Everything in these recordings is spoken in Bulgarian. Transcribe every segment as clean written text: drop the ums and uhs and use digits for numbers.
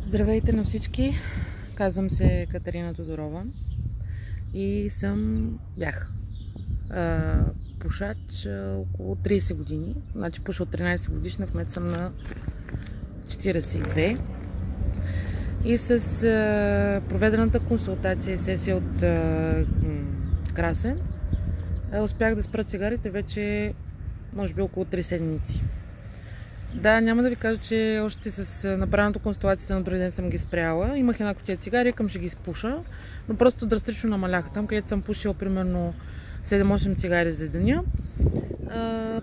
Здравейте на всички! Казвам се Катерина Тодорова и бях пушач около 30 години. Значи пуша от 13 годишна, в момента съм на 42. И с проведената консултация и сесия от Красен успях да спра цигарите вече може би около 3 седмици. Да, няма да ви кажа, че още с направената констелацията на други ден съм ги спряла. Имах една кутия цигари, към ще ги изпуша, но просто драстично намалях. Там, където съм пушила примерно 7-8 цигари за деня,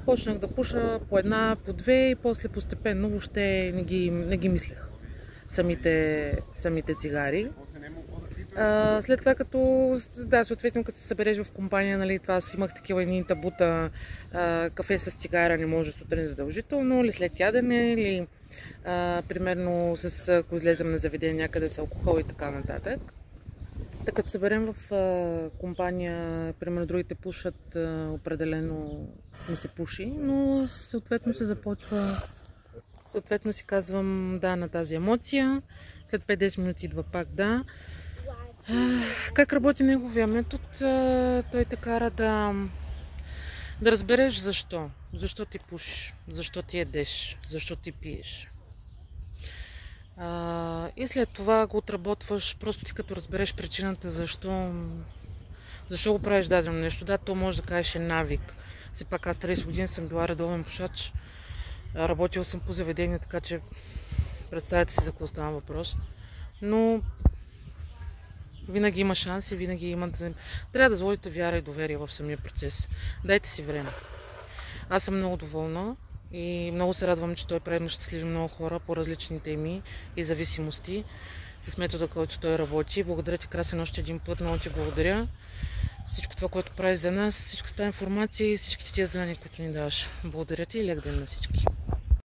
почнах да пуша по една, по две и после постепенно въобще не ги мислех самите цигари. След това съответно като се събереш в компания, нали, това аз имах такива едни табута, кафе с цигара не може сутрин задължително, или след ядене, или примерно ако излезем на заведение някъде с алкохол и така нататък. Така като съберем в компания, примерно другите пушат, определено не се пуши, но съответно се започва, съответно си казвам да на тази емоция, след 5-10 минути идва пак да. Как работи неговия метод? Той те кара да разбереш защо. Защо ти пушиш, защо ти ядеш, защо ти пиеш. И след това го отработваш, просто ти като разбереш причината защо го правиш дадено нещо. Да, то може да кажеш е навик. Все пак аз 30 години съм била редовен пушач. Работил съм по заведение, така че представете си за какво става въпрос. Но винаги има шанс и винаги трябва да заложите вяра и доверие в самия процес. Дайте си време. Аз съм много доволна и много се радвам, че той прави щастливи много хора по различни теми и зависимости с метода, който той работи. Благодаря ти, Красен, още един път. Много ти благодаря. Всичко това, което прави за нас, всичката тази информация и всичките тези знания, които ни даваш. Благодаря ти и лек ден на всички.